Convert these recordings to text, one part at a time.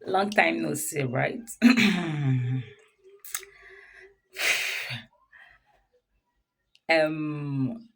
Long time no see, right? um,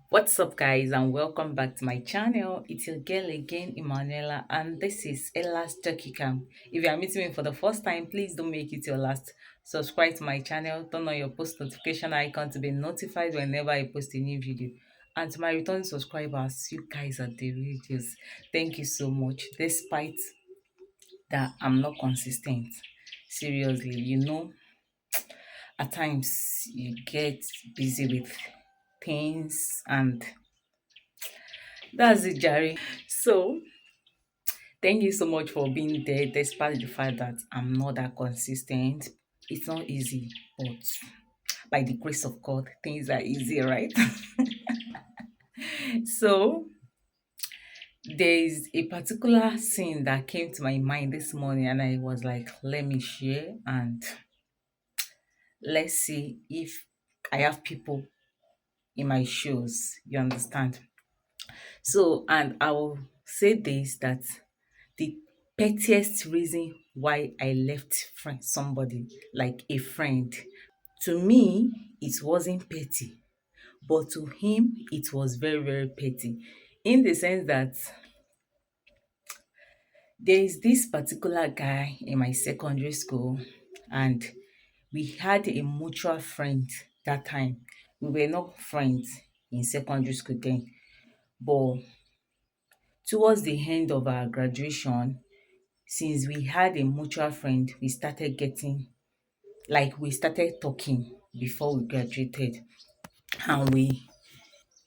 what's up, guys, and welcome back to my channel. It's your girl again, Emanuela, and this is Ella's Turkey Camp. If you are meeting me for the first time, please don't make it your last. Subscribe to my channel, turn on your post notification icon to be notified whenever I post a new video. And to my return subscribers, you guys are the videos. Thank you so much. Despite that, I'm not consistent. Seriously, at times you get busy with things, and that's it, Jerry. So thank you so much for being there despite the fact that I'm not that consistent. It's not easy, but by the grace of God, things are easy, right? So there's a particular scene that came to my mind this morning, and I was like, let me share and let's see if I have people in my shoes. You understand? So, and I will say this, that the pettiest reason why I left somebody like a friend, to me, it wasn't petty, but to him, it was very, very petty. In the sense that there is this particular guy in my secondary school, and we had a mutual friend that time. We were not friends in secondary school then, but towards the end of our graduation, since we had a mutual friend, we started talking before we graduated, and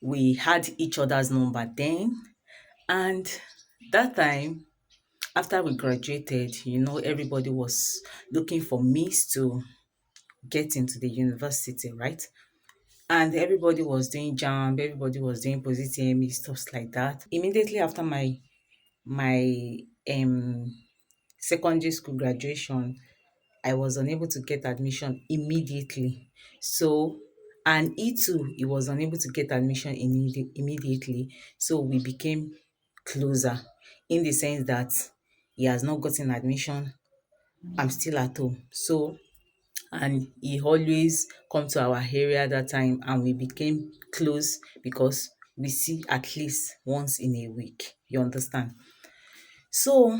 we had each other's number then. And that time, after we graduated, everybody was looking for means to get into the university, right? And everybody was doing jam, everybody was doing positive stuff like that. Immediately after my secondary school graduation, I was unable to get admission immediately. So, and he too, he was unable to get admission immediately. So we became closer, in the sense that he has not gotten admission. I'm still at home. So, and he always come to our area that time, and we became close because we see at least once in a week. You understand? So,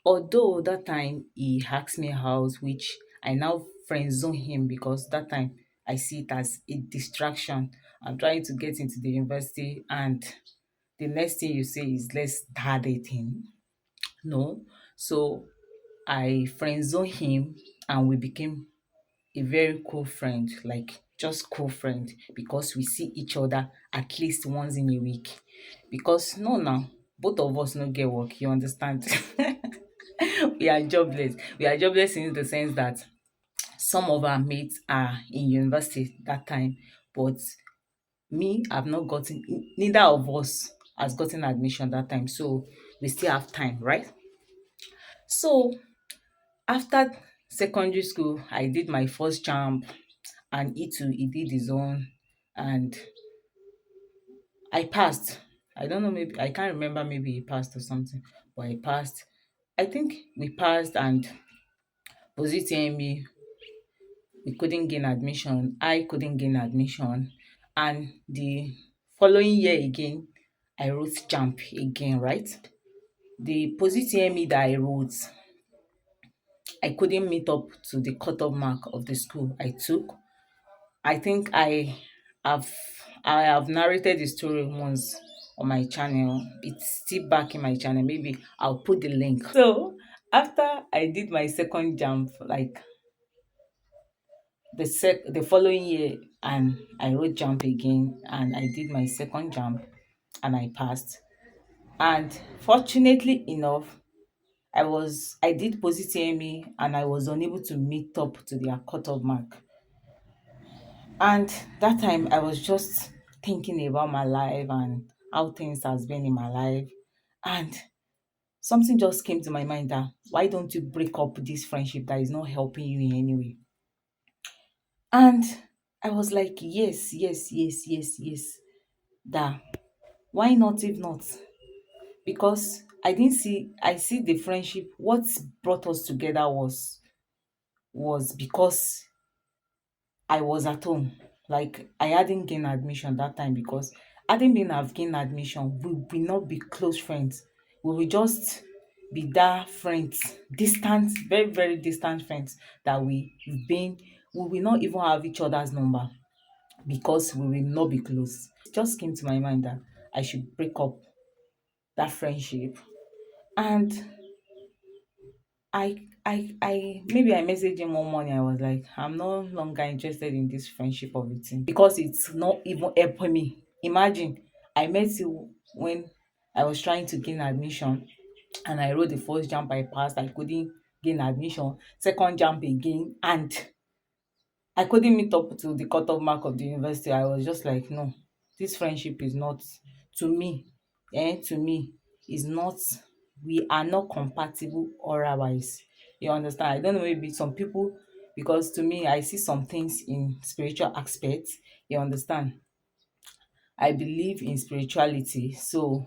although that time he asked me out, which I now friend zone him, because that time I see it as a distraction. I'm trying to get into the university, and the next thing you say is let's start dating. No. So I friend zone him, and we became a very cool friend, like just cool friend, because we see each other at least once in a week. Because no, now both of us no get work, you understand? We are jobless. We are jobless in the sense that some of our mates are in university that time, but me, I've not gotten, neither of us has gotten admission that time. So we still have time, right? So after secondary school, I did my first jump, and he too, he did his own, and I passed. I don't know, maybe I can't remember, maybe he passed or something, but I passed. I think we passed, and positive we couldn't gain admission. I couldn't gain admission. And the following year again, I wrote jump again, right? The positive me that I wrote, I couldn't meet up to the cutoff mark of the school I took. I think have I have narrated the story once on my channel. It's still back in my channel. Maybe I'll put the link. So after I did my second jump, like the following year, and I wrote jump again, and I did my second jump, and I passed. And fortunately enough, I did positive ME, and I was unable to meet up to their cutoff mark. And that time I was just thinking about my life and how things has been in my life. And something just came to my mind, that why don't you break up this friendship that is not helping you in any way? And I was like, yes, yes, yes, yes, yes. That Why not if not? Because I see the friendship. What brought us together was because I was at home. Like I hadn't gained admission that time, because hadn't been have gained admission, we will not be close friends. We will just be that friends, distant, very, very distant friends that we've been. We will not even have each other's number because we will not be close. It just came to my mind that I should break up that friendship. And I maybe I messaged him one morning. I was like, I'm no longer interested in this friendship of a thing because it's not even helping me. Imagine I met you when I was trying to gain admission, and I wrote the first jump I passed. I couldn't gain admission. Second jump again, and I couldn't meet up to the cutoff mark of the university. I was just like, no, this friendship is not, to me, to me, is not, we are not compatible otherwise. You understand? I don't know, maybe some people, because to me, I see some things in spiritual aspects. You understand? I believe in spirituality. So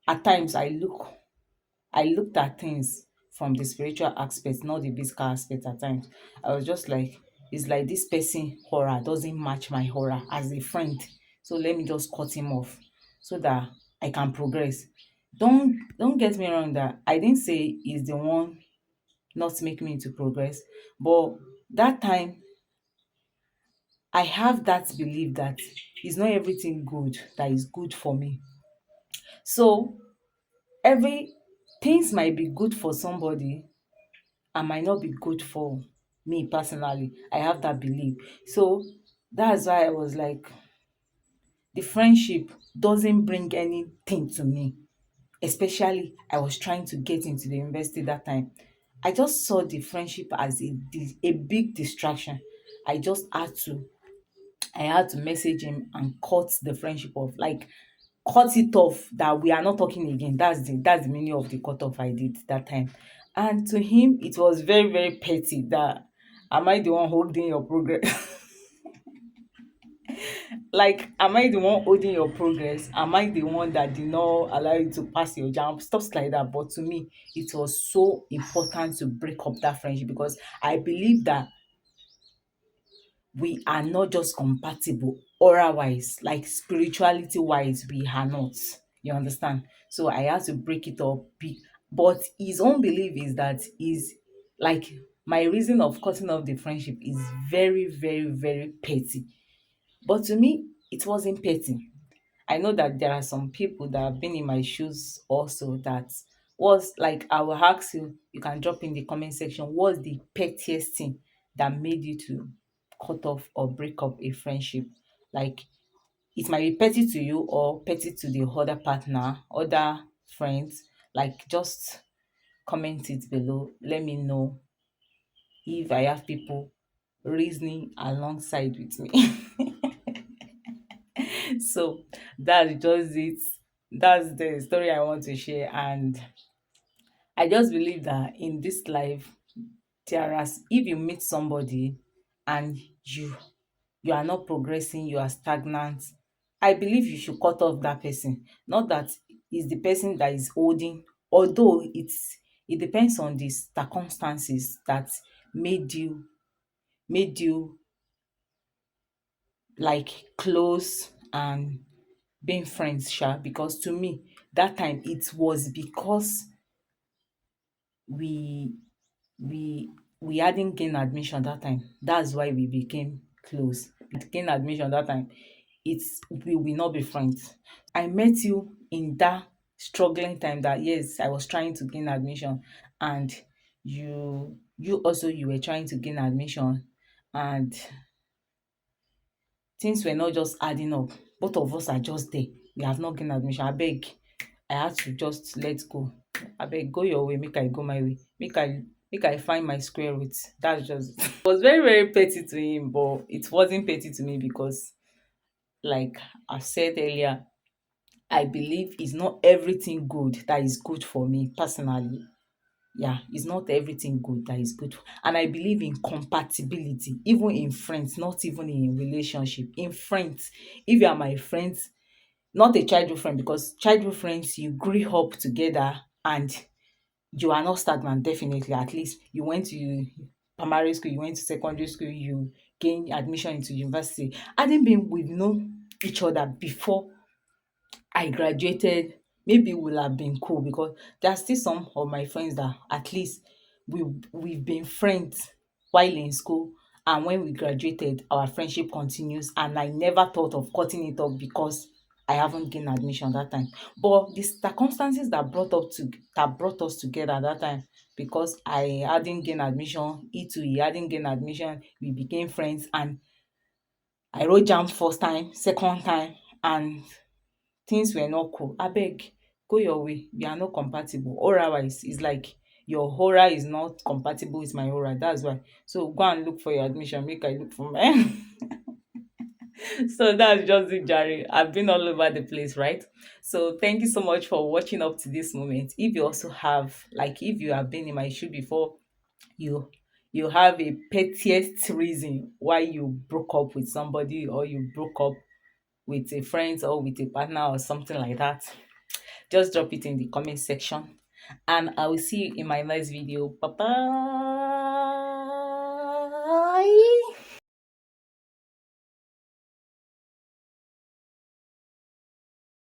at times I looked at things from the spiritual aspect, not the physical aspect at times. I was just like, it's like this person horror doesn't match my horror as a friend. So let me just cut him off so that I can progress. Don't get me wrong that I didn't say he's the one not making me to progress. But that time I have that belief that it's not everything good that is good for me. So every things might be good for somebody and might not be good for me personally. I have that belief. So that's why I was like, the friendship doesn't bring anything to me. Especially, I was trying to get into the university that time. I just saw the friendship as a big distraction. I just I had to message him and cut the friendship off. Like cut it off that we are not talking again. That's the meaning of the cut off I did that time. And to him, it was very, very petty that am I the one holding your progress? Like, am I the one holding your progress? Am I the one that did not allow you to pass your jump? Stuff like that. But to me, it was so important to break up that friendship because I believe that we are not just compatible aura wise, like spirituality wise, we are not. You understand? So I had to break it up. But his own belief is that is like my reason of cutting off the friendship is very, very, very petty. But to me, it wasn't petty. I know that there are some people that have been in my shoes also that was like, I will ask you, you can drop in the comment section, what's the pettiest thing that made you to cut off or break up a friendship? Like it might be petty to you or petty to the other partner, other friends. Like just comment it below. Let me know if I have people reasoning alongside with me. So that's just it. That's the story I want to share. And I just believe that in this life, there are, if you meet somebody and you are not progressing, you are stagnant, I believe you should cut off that person. Not that it's the person that is holding, although it depends on the circumstances that made you like close and being friends sha. Because to me that time it was because we we we hadn't gained admission that time. That's why we became close. Gain admission that time, it's we will not be friends. I met you in that struggling time that yes, I was trying to gain admission, and you also you were trying to gain admission, and things were not just adding up. Both of us are just there. We have not gained admission. Abeg, I had to just let go. Abeg, go your way, make I go my way. Make I find my square root. That's just it was very, very petty to him, but it wasn't petty to me because, like I said earlier, I believe it's not everything good that is good for me personally. Yeah, it's not everything good that is good. And I believe in compatibility, even in friends, not even in relationship. In friends, if you are my friends, not a childhood friend, because childhood friends you grew up together and you are not stagnant. Definitely, at least you went to primary school, you went to secondary school, you gained admission into university. Hadn't been we've known each other before I graduated, maybe it would have been cool, because there are still some of my friends that at least we've been friends while in school, and when we graduated our friendship continues, and I never thought of cutting it off because I haven't gained admission that time. But the circumstances that brought us together at that time, because I hadn't gained admission, he too he hadn't gained admission, we became friends, and I wrote JAMB first time, second time, and things were not cool. Abeg, go your way, we are not compatible. Aura wise, is like your aura is not compatible with my aura, that's why. So go and look for your admission, make I look for mine. So that's just it, Jerry. I've been all over the place, right? So thank you so much for watching up to this moment. If you also have, like, if you have been in my shoe before, you you have a pettiest reason why you broke up with somebody, or you broke up with a friend or with a partner or something like that, just drop it in the comment section, and I will see you in my next video. Bye bye.